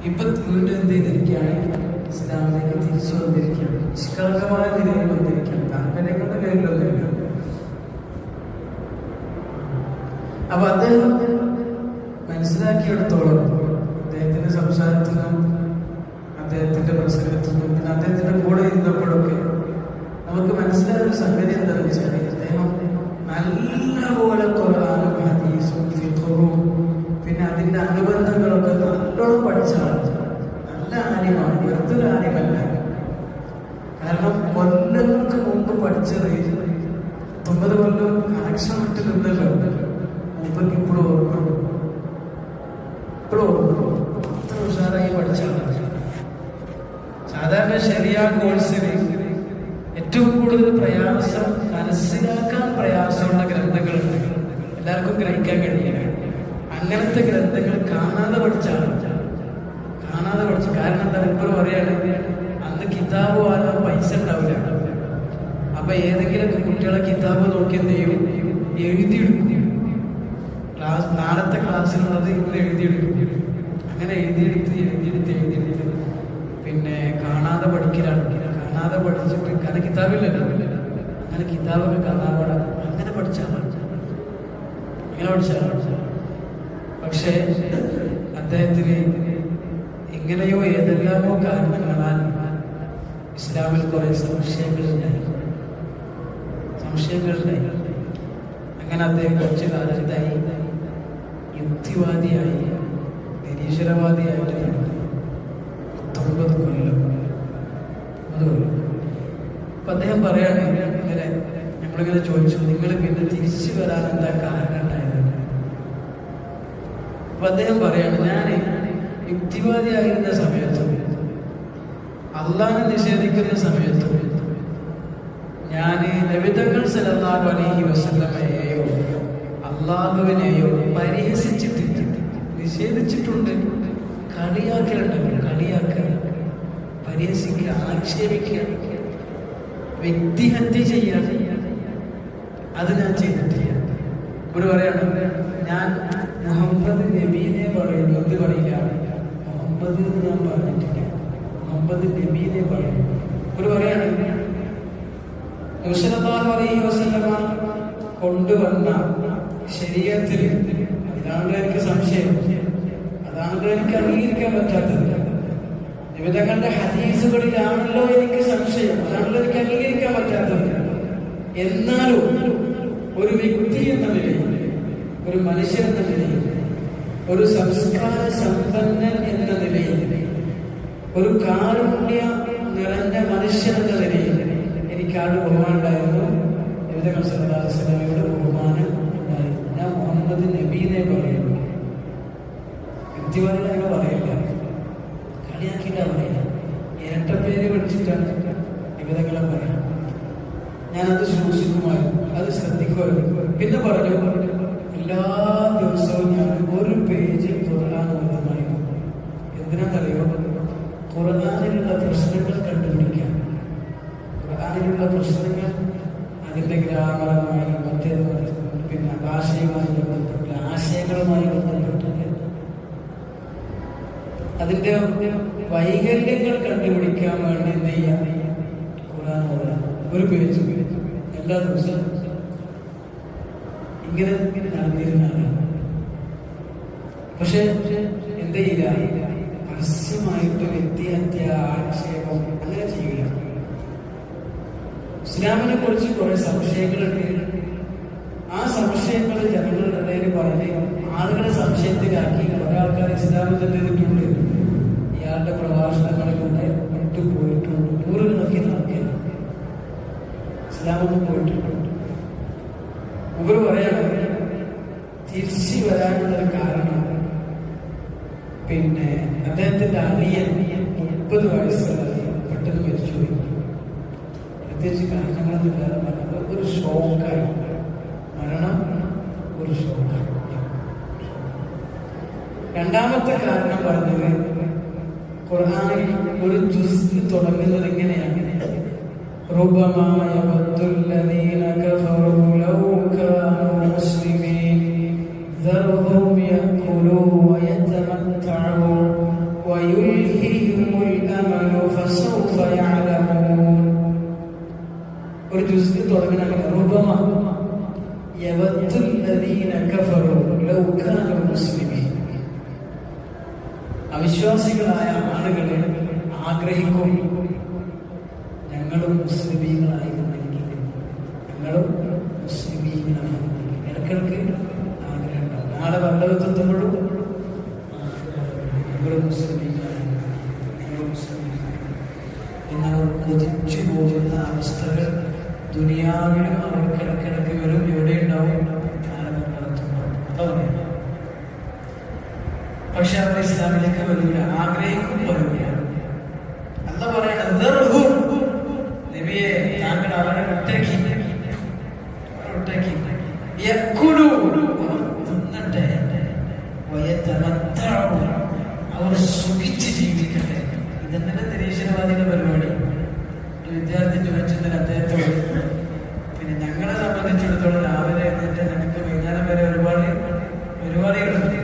ഇപ്പൊ വീണ്ടും എന്ത് ചെയ്തിരിക്കുകയാണ്? ഇസ്ലാമിലേക്ക് തിരിച്ചു വന്നിരിക്കുകയാണ്. നിഷ്കളങ്കമായ നിലയിൽ വന്നിരിക്കുകയാണ്. താല്പര്യങ്ങളുടെ പേരിലൊന്നുമില്ല. അപ്പൊ അദ്ദേഹം മനസ്സിലാക്കിയെടുത്തോളം അദ്ദേഹത്തിന്റെ സംസാരത്തിനും അദ്ദേഹത്തിന്റെ പ്രസംഗത്തിനും പിന്നെ അദ്ദേഹത്തിന്റെ കൂടെ ഇരുന്നപ്പോഴൊക്കെ നമുക്ക് മനസ്സിലായ ഒരു സംഗതി എന്താണെന്ന് വെച്ചാൽ അദ്ദേഹം നല്ലപോലെ ഖുർആനും ഹദീസും ഫിഖ്ഹും പിന്നെ അതിന്റെ അനുബന്ധങ്ങളൊക്കെ നല്ലോണം പഠിച്ച ആളാണ്. നല്ല ആലിമാണ്, വെറുതൊരു ആലിമല്ല. കാരണം കൊല്ലങ്ങൾക്ക് മുമ്പ് പഠിച്ചത് 9 കൊല്ലം കണക്ഷൻ വിട്ടിട്ടുണ്ടല്ലോ. മുമ്പ് ഇപ്പോഴും അത്ര ഉഷാറായി പഠിച്ച ആളാണ്. സാധാരണ ശരിയാ കോഴ്സിന് ഏറ്റവും കൂടുതൽ പ്രയാസം, മനസ്സിലാക്കാൻ പ്രയാസമുള്ള ഗ്രന്ഥങ്ങളുണ്ട്. എല്ലാവർക്കും ഗ്രഹിക്കാൻ കഴിയില്ല. അങ്ങനത്തെ ഗ്രന്ഥങ്ങൾ കാണാതെ പഠിച്ചാണ്. കാരണം എന്താ? ഇപ്പോൾ പറയാണ്, അന്ന് കിതാബ് വാങ്ങാൻ പൈസ ഉണ്ടാവില്ല. അപ്പൊ ഏതെങ്കിലും കുട്ടികളെ കിതാബ് നോക്കി എന്ത് ചെയ്യും? എഴുതിയെടുക്കും. നാളത്തെ ക്ലാസ്സിലുള്ളത് ഇന്ന് എഴുതിയെടുക്കും. അങ്ങനെ എഴുതിയെടുത്ത് പിന്നെ കാണാതെ പഠിക്കലാണ്. കാണാതെ പഠിച്ചിട്ട് കാരണം കിതാബില്ലല്ലോ, അങ്ങനെ കിതാബൊക്കെ കാണാതെ അങ്ങനെ പഠിച്ചാണ്. പക്ഷേ അദ്ദേഹത്തിന് എങ്ങനെയോ ഏതെല്ലാമോ കാരണങ്ങളാൽ ഇസ്ലാമിൽ കുറെ സംശയങ്ങളുണ്ടായി. അങ്ങനെ അദ്ദേഹം കുറച്ചു കാലത്തായി യുക്തിവാദിയായി, നിരീശ്വരവാദിയായിട്ട് 19 കൊല്ലം. അപ്പൊ അദ്ദേഹം പറയാണ്, നമ്മളിങ്ങനെ ചോദിച്ചു, നിങ്ങൾ പിന്നെ തിരിച്ചു വരാൻ എന്താ കാരണം ഉണ്ടായത്? അപ്പൊ അദ്ദേഹം പറയാണ്, ഞാൻ യുക്തിവാദിയായിരുന്ന സമയത്തും അള്ളാഹനെ നിഷേധിക്കുന്ന സമയത്തും ഞാൻ നബിതങ്ങൾ സല്ലല്ലാഹു അലൈഹി വസല്ലമയെയോ അള്ളാഹുവിനെയോ പരിഹസിച്ചിട്ടില്ല, നിഷേധിച്ചിട്ടുണ്ട്. കളിയാക്കുക, പരിഹസിക്കുക, ആക്ഷേപിക്കുക, വ്യക്തിഹത്യ ചെയ്യാൻ, അത് ഞാൻ ചെയ്തിട്ടില്ല. ഒരു പറയാണ്, ഞാൻ മുഹമ്മദ് നബീനെ പറയുന്നു. എന്ത് പറയില്ല? മുഹമ്മദ് ഞാൻ പറഞ്ഞിട്ടില്ല, മുഹമ്മദ് നബീനെ പറയുന്നു. ഒരു പറയാണ്, സല്ലല്ലാഹു അലൈഹി വസല്ലമ കൊണ്ടുവന്ന ശരീഅത്തിൽ, അതിനാണല്ലോ എനിക്ക് സംശയം, അതാണല്ലോ എനിക്ക് അംഗീകരിക്കാൻ പറ്റാത്തത്. നിബിധങ്ങളുടെ ഹദീസുകളിലാണല്ലോ എനിക്ക് സംശയം, അതാണല്ലോ എനിക്ക് അംഗീകരിക്കാൻ പറ്റാത്തത്. എന്നാലും ഒരു വ്യക്തി എന്ന നിലയിൽ, ഒരു മനുഷ്യൻ എന്ന നിലയിൽ, ഒരു സംസ്കാര സമ്പന്നൻ എന്ന നിലയിൽ, ഒരു കാരുണ്യ നിറഞ്ഞ മനുഷ്യൻ എന്ന നിലയിൽ എനിക്ക് ആട് ബഹുമാനം ഉണ്ടായിരുന്നു. നബിതങ്ങൾ സല്ലല്ലാഹു അലൈഹി വസല്ലമയുടെ ബഹുമാനം ഉണ്ടായിരുന്നു. ഞാൻ മുഹമ്മദ് നബീനെ പറയുന്നു. യുക്തിവാദികളെ പറയില്ല, കളിയാക്കിയിട്ടാ പറയില്ല, ഇരട്ട പേര് വിളിച്ചിട്ടാണ് നബിതങ്ങളെ പറയാം. ഞാനത് സൂക്ഷിക്കുമായിരുന്നു, അത് ശ്രദ്ധിക്കുമായിരുന്നു. പിന്നെ പറഞ്ഞു, എല്ലാ ദിവസവും ഞാൻ ഒരു പേജിൽ ഖുർആൻ ഓതുമായിരുന്നു. എന്തിനാണെന്നറിയോ? ഖുർആനിലുള്ള പ്രശ്നങ്ങൾ കണ്ടുപിടിക്കാൻ. ഖുർആനിലുള്ള പ്രശ്നങ്ങൾ അതിൻ്റെ ഗ്രാമറുമായി, പിന്നെ ഭാഷയുമായി ബന്ധപ്പെട്ട്, ആശയങ്ങളുമായി ബന്ധപ്പെട്ട് അതിൻ്റെ വൈകല്യങ്ങൾ കണ്ടുപിടിക്കാൻ വേണ്ടി എന്ത് ചെയ്യാം? ഖുർആൻ ഓതാൻ ഒരു പേജ് എല്ലാ ദിവസവും ഇങ്ങനെ നടന്നിരുന്നാണ്. പക്ഷെ എന്ത് ചെയ്യില്ല? പരസ്യമായിട്ട് വ്യക്തിഹത്യ, ആക്ഷേപം അങ്ങനെ ചെയ്യില്ല. ഇസ്ലാമിനെ കുറിച്ച് കുറെ സംശയങ്ങളുണ്ട്. ആ സംശയങ്ങൾ ജനങ്ങളുടെ ഇടയിൽ പറഞ്ഞ് ആളുകളെ സംശയത്തിലാക്കി കുറെ ആൾക്കാർ ഇസ്ലാമിൽ ചെയ്തിട്ടുണ്ട്. ഇയാളുടെ പ്രഭാഷണങ്ങളിലൂടെ വിട്ടുപോയിട്ടുണ്ട്. നൂറുകണക്കിന് ആൾക്കാർ ഇസ്ലാമൊന്നും പോയിട്ടുണ്ട്. ഇവർ പറയാണ്, തിരിച്ചു വരാനുള്ളൊരു കാരണം പിന്നെ അദ്ദേഹത്തിന്റെ അനിയൻ 30 വയസ്സുകാരി പെട്ടെന്ന് മരിച്ചുപോയി. പ്രത്യേകിച്ച് കാരണങ്ങളൊന്നുമില്ലാതെ മരണം ഒരു ഷോക്കായി. രണ്ടാമത്തെ കാരണം പറഞ്ഞത്, ഖുർആനിൽ ഒരു ജുസ് തുടങ്ങുന്നത് എങ്ങനെയാണ്? ربما يود الذين كفروا لو كانوا مسلمين ذرهم يأكلوا ويتمتعوا ويلهوا അവിശ്വാസികളായ ആളുകളെ ആഗ്രഹിക്കും, ഞങ്ങളും മുസ്ലിമീങ്ങളായിരുന്നെങ്കിൽ, ഞങ്ങളും മുസ്ലിമീങ്ങളായിരുന്നെങ്കിൽ. ഇടയ്ക്കിടയ്ക്ക് ആഗ്രഹം ഉണ്ടാവും. നാളെ പരലോകത്തെത്തുമ്പോഴും ഞങ്ങളും മുസ്ലിമീങ്ങളായിരുന്നു, ഞങ്ങളും മുസ്ലിമീങ്ങളായിരുന്നു എന്നാൽ കൊതിച്ചു പോകുന്ന അവസ്ഥകൾ ദുനിയാവിലും അവർക്ക് ഇടയ്ക്കിടയ്ക്ക് വരും. എവിടെ ഉണ്ടാവും? നാളെ പരലോകത്തുണ്ടാവും. പക്ഷെ അവർ ഇസ്ലാമിലേക്ക് വരില്ല, ആഗ്രഹിക്കും വരില്ല. അല്ല പറയണത് നബിയെ താങ്കൾ അവരെ വിട്ടേക്ക്, തിന്നട്ടെ, അവർ സുഖിച്ച് ജീവിക്കട്ടെ. ഇതെന്നെ നിരീശ്വരവാദിയുടെ പരിപാടി. ഒരു വിദ്യാർത്ഥി ചോദിച്ചതിന് അദ്ദേഹത്തോട്, പിന്നെ ഞങ്ങളെ സംബന്ധിച്ചിടത്തോളം രാവിലെ എന്നിട്ട് ഞങ്ങൾക്ക് വൈകുന്നേരം വരെ ഒരുപാട് പരിപാടികളുണ്ട്.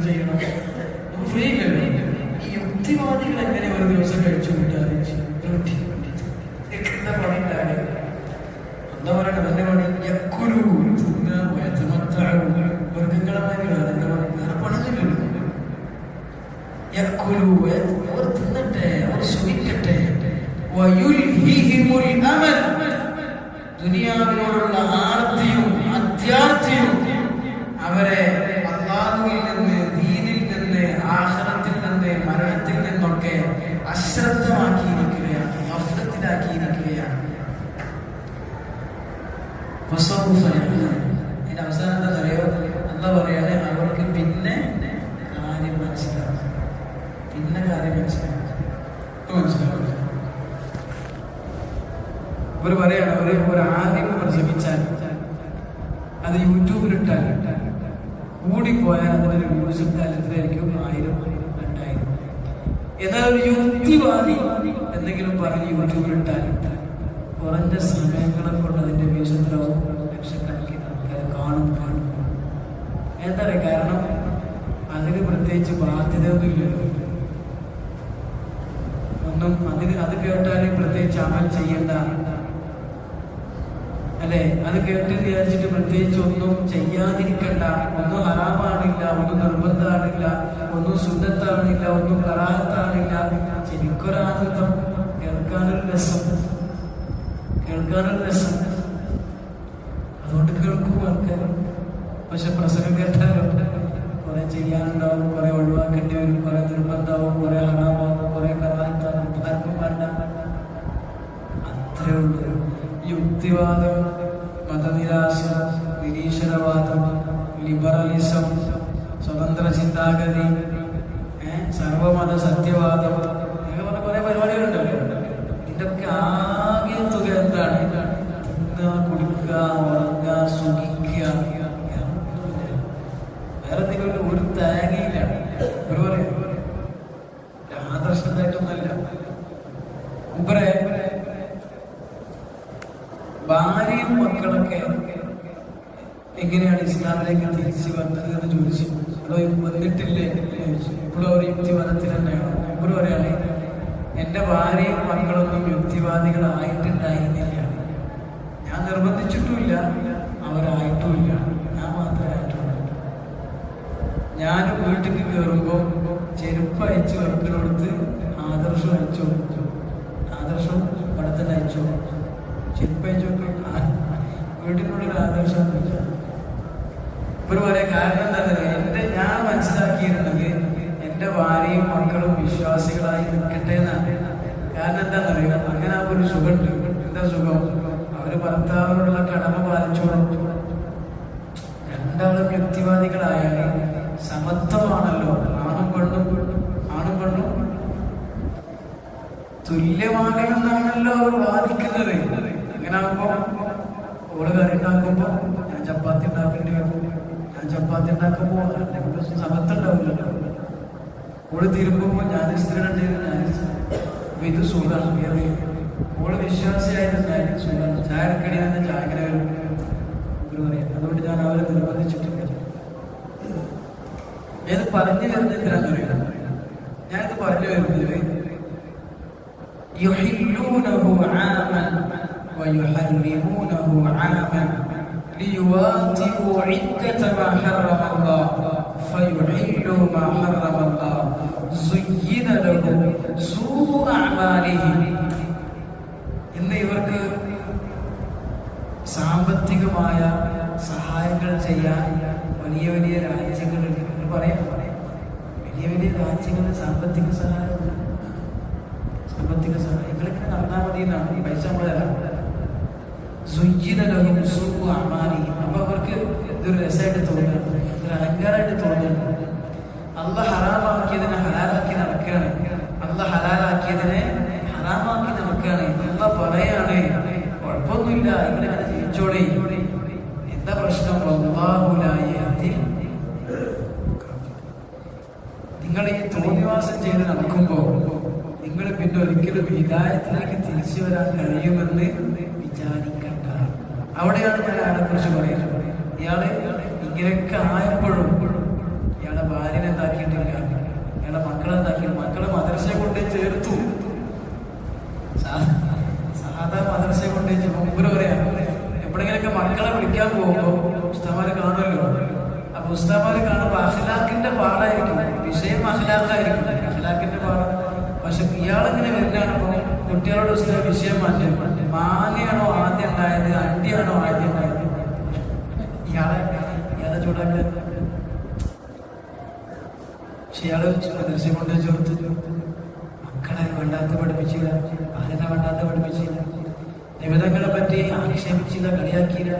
ചെയ്യണം, ഫ്രീ കഴിയും. ഈ യുക്തിവാദികൾ എങ്ങനെ ഒരു ദിവസം കഴിച്ചു കൂട്ടാൻ എന്താ പണിയിട്ടാണ്? എന്താ പറയണത്? എന്റെ പണി മൃഗങ്ങളമാരികളാണ്. എന്റെ പണി വേറെ പണിയില്ലല്ലോ. അവർ തിന്നട്ടെ, അവർ സുഖിക്കട്ടെ. ദുനിയാവിനോടുള്ള ആർത്തിയും അത്യാർത്തിയും അവരെ അല്ലാഹുവിൽ നിന്ന്, ദീനിൽ നിന്ന്, ആഖിറത്തിൽ നിന്ന്, മരണത്തിൽ നിന്നൊക്കെ അശ്രദ്ധമാക്കിയിരിക്കുകയാണ്, ഗഫ്ലത്തിലാക്കിയിരിക്കുകയാണ്. അതിന്റെ അവസാനം എന്താ അറിയോ? എന്താ പറയാതെ അവർക്ക് പിന്നെ കാര്യം മനസ്സിലാവും, പിന്നെ കാര്യം മനസ്സിലാവും. ഇവർ പറയാണ്, ഒരു ആദ്യം പ്രസംഗിച്ചാൽ അത് യൂട്യൂബിലിട്ടാൽ കൂടിപ്പോയാൽ അതിനൊരു വ്യൂസ് ഇട്ടാൽ എത്രയായിരിക്കും? 1000, 2000. എന്നാൽ ഒരു യുക്തിവാദി എന്തെങ്കിലും പറഞ്ഞ് യൂട്യൂബിലിട്ടാൽ കുറഞ്ഞ സമയങ്ങളെ കൊണ്ട് അതിന്റെ വ്യൂസ് എത്രയാവും? ലക്ഷക്കണക്കിന് ആൾക്കാർ കാണും. എന്താ പറയുക? കാരണം അതിന് പ്രത്യേകിച്ച് ബാധ്യതയൊന്നുമില്ലല്ലോ. ഒന്നും അത് കേട്ടാൽ പ്രത്യേകിച്ച് അമൽ ചെയ്യേണ്ട അല്ലെ? അത് കേട്ട് വിചാരിച്ചിട്ട് പ്രത്യേകിച്ച് ഒന്നും ചെയ്യാതിരിക്കണ്ട. ഒന്നും ഹറാമാണില്ല, ഒന്നും നിർബന്ധമാണില്ല, ഒന്നും സുന്നത്താണില്ല, ഒന്നും കറാഹത്താണില്ല. ശരിക്കൊരാനന്ദം, കേൾക്കാനൊരു രസം. അതുകൊണ്ട് കേൾക്കും ആൾക്കാർ. പക്ഷെ പ്രസംഗം കേട്ടാലും കുറെ ചെയ്യാനുണ്ടാവും, കുറെ ഒഴിവാക്കേണ്ടി വരും, കുറെ നിർബന്ധമാവും, കുറെ ഹറാമാവും, കുറെ കറാഹത്താവും. ആർക്കും വേണ്ട. അത്രേ ഉള്ളൂ. യുക്തിവാദം, മതനിരാശ, നിരീശ്വരവാദം, ലിബറലിസം, സ്വതന്ത്ര ചിന്താഗതി, സർവമത സത്യവാദം, അങ്ങനെ പറഞ്ഞ കുറെ പരിപാടികളുണ്ടല്ലോ. ഇതൊക്കെ ആകെ തുക എന്താണ്? തിന്നുക, കുടിക്കുക, ഉറങ്ങുക, സുഖിക്കുക. വേറെ എന്തെങ്കിലും ഒരു തേങ്ങയില്ല. ഒരു പറയും ആദർശത്തായിട്ടൊന്നല്ല. ഇവരെ ഭാര്യയും മക്കളൊക്കെ എങ്ങനെയാണ് ഇസ്ലാമിലേക്ക് തിരിച്ചു വന്നത് എന്ന് ചോദിച്ചു. വന്നിട്ടില്ലേ ചോദിച്ചു. ഇപ്പോഴും അവർ യുക്തിവാദത്തിൽ തന്നെയാണ്. ഇപ്പോഴും പറയാണ്, എന്റെ ഭാര്യയും മക്കളൊന്നും യുക്തിവാദികളായിട്ടുണ്ടായിരുന്നില്ല. ഞാൻ നിർബന്ധിച്ചിട്ടുമില്ല, അവരായിട്ടുമില്ല, ഞാൻ മാത്രമേ ആയിട്ടുള്ളൂ. ഞാൻ വീട്ടിൽ കയറുമ്പോൾ ചെരുപ്പ് അയച്ചു വെക്കലോടുത്ത് ആദർശം അയച്ചു കൊടുത്തു. ആദർശം ഇവിടെ തന്നെ അയച്ചു. ചെരുപ്പ് അയച്ചു വെക്കണം വീട്ടിനുള്ളിൽ ആദർശം വെച്ചു. ഇവർ പറയാം, കാരണം എന്താ? ഞാൻ മനസ്സിലാക്കിയിരുന്നത് എന്റെ ഭാര്യയും മക്കളും വിശ്വാസികളായി നിൽക്കട്ടെ എന്നാണ്. കാരണം എന്താണെന്നറിയാം, അങ്ങനെ ആ ഒരു സുഖമുണ്ട്. എന്താ സുഖം? അവര് ഭർത്താവിനോടുള്ള കടമ പാലിച്ചോളും. രണ്ടാളും യുക്തിവാദികളായാലും സമത്വമാണല്ലോ. ആണും പെണ്ണും തുല്യമാകണമെന്നാണല്ലോ അവർ വാദിക്കുന്നത്. അങ്ങനെ ആകുമ്പോ ഓള് കറി ഉണ്ടാക്കുമ്പോ ഞാൻ ചപ്പാത്തി ഉണ്ടാക്കേണ്ടി വരും. ഞാൻ ചപ്പാത്തി ഉണ്ടാക്കുമ്പോ സമത്വം ഉണ്ടാവില്ലല്ലോ. ഓള് തിരുമ്പുമ്പോ ഞാൻ സ്ത്രീ ഇത് സുഖമാണ്. ഓള് വിശ്വാസിയായിരുന്നാലും സുഖമാണ്. ചായക്കടി തന്നെ ചായക്കര പറയാം. അതുകൊണ്ട് ഞാൻ അവരെ നിർബന്ധിച്ചിട്ടില്ല. ഞാനിത് പറഞ്ഞു വരുന്നത് എന്തിനാണെന്നറിയാം? ഞാനിത് പറഞ്ഞു വരുന്നത് ليواتئوا عدة ما حرم الله فيحلوا ما حرم الله زين لهم سوء أعمالهم. ഇന്ന് ഇവർക്ക് സാമ്പത്തികമായ സഹായങ്ങൾ ചെയ്യാൻ വലിയ വലിയ രാജ്യങ്ങളുണ്ട്. പറയാം, വലിയ വലിയ രാജ്യങ്ങളിൽ സാമ്പത്തിക സഹായം ഇങ്ങനെ നടന്നാൽ മതി എന്നാണ്. പൈസ നമ്മൾ തരാം. അപ്പൊ അവർക്ക് ഇതൊരു രസമായിട്ട് തോന്നുന്നു, ഒരു അലങ്കാരമായിട്ട് തോന്നുന്നു. അള്ളാഹ് ഹറാമാക്കിയതിനെ ഹലാലാക്കി നടക്കുകയാണ്, അള്ളാഹ് ഹലാലാക്കിയതിനെ ഹറാമാക്കി നടക്കുകയാണ്. അള്ളാഹ് പറയാണ് കുഴപ്പമൊന്നുമില്ല, ഇങ്ങനെ ജീവിച്ചോളെ. എന്താ പ്രശ്നം? നിങ്ങൾ ഈ തോന്നിവാസം ചെയ്ത് നടക്കുമ്പോ നിങ്ങൾ പിന്നെ ഒരിക്കലും ഹിദായത്തിലേക്ക് തിരിച്ചു വരാൻ കഴിയുമെന്ന് വിചാരിക്കണ്ട. അവിടെയാണ് ഞാൻ അയാളെ കുറിച്ച് പറയുന്നത്. ഇയാള് ഇങ്ങനെയൊക്കെ ആയപ്പോഴും ഇയാളെ ഭാര്യനെ എന്താക്കിയിട്ടില്ല, ഇയാളെ മക്കളെ എന്താക്കിയിട്ട് മക്കളെ മദ്രസയെ കൊണ്ട് ചേർത്തു. സാധാ മദ്രസയെ കൊണ്ട് മുമ്പ് പറയാം, എപ്പോഴെങ്കിലൊക്കെ മക്കളെ വിളിക്കാൻ പോകുമ്പോ ഉസ്താമാര് കാണുമല്ലോ. അപ്പൊ ഉസ്താമാര് കാണുമ്പോ അഖ്ലാഖിന്റെ പാടായിരിക്കും, വിഷയം അഖ്ലാഖായിരിക്കും, അഖ്ലാഖിന്റെ പാഠം. പക്ഷെ ഇയാളിങ്ങനെ വരുന്നതാണപ്പോ കുട്ടികളോട് ഉസ്താദ് വിഷയം മാറ്റും. മാങ്ങയാണോ ആദ്യം ഉണ്ടായത്, അണ്ടിയാണോ ആദ്യം ഉണ്ടായത്? ഇയാളെ ചൂടാക്കാൻ. പക്ഷെ ഇയാള് ദൃശ്യം കൊണ്ട് ചേർത്ത് മക്കളെ വേണ്ടാത്ത പഠിപ്പിച്ചില്ല, ഭാര്യനെ വേണ്ടാത്ത പഠിപ്പിച്ചില്ല, നിമിതങ്ങളെ പറ്റി ആക്ഷേപിച്ചില്ല, കളിയാക്കിയില്ല.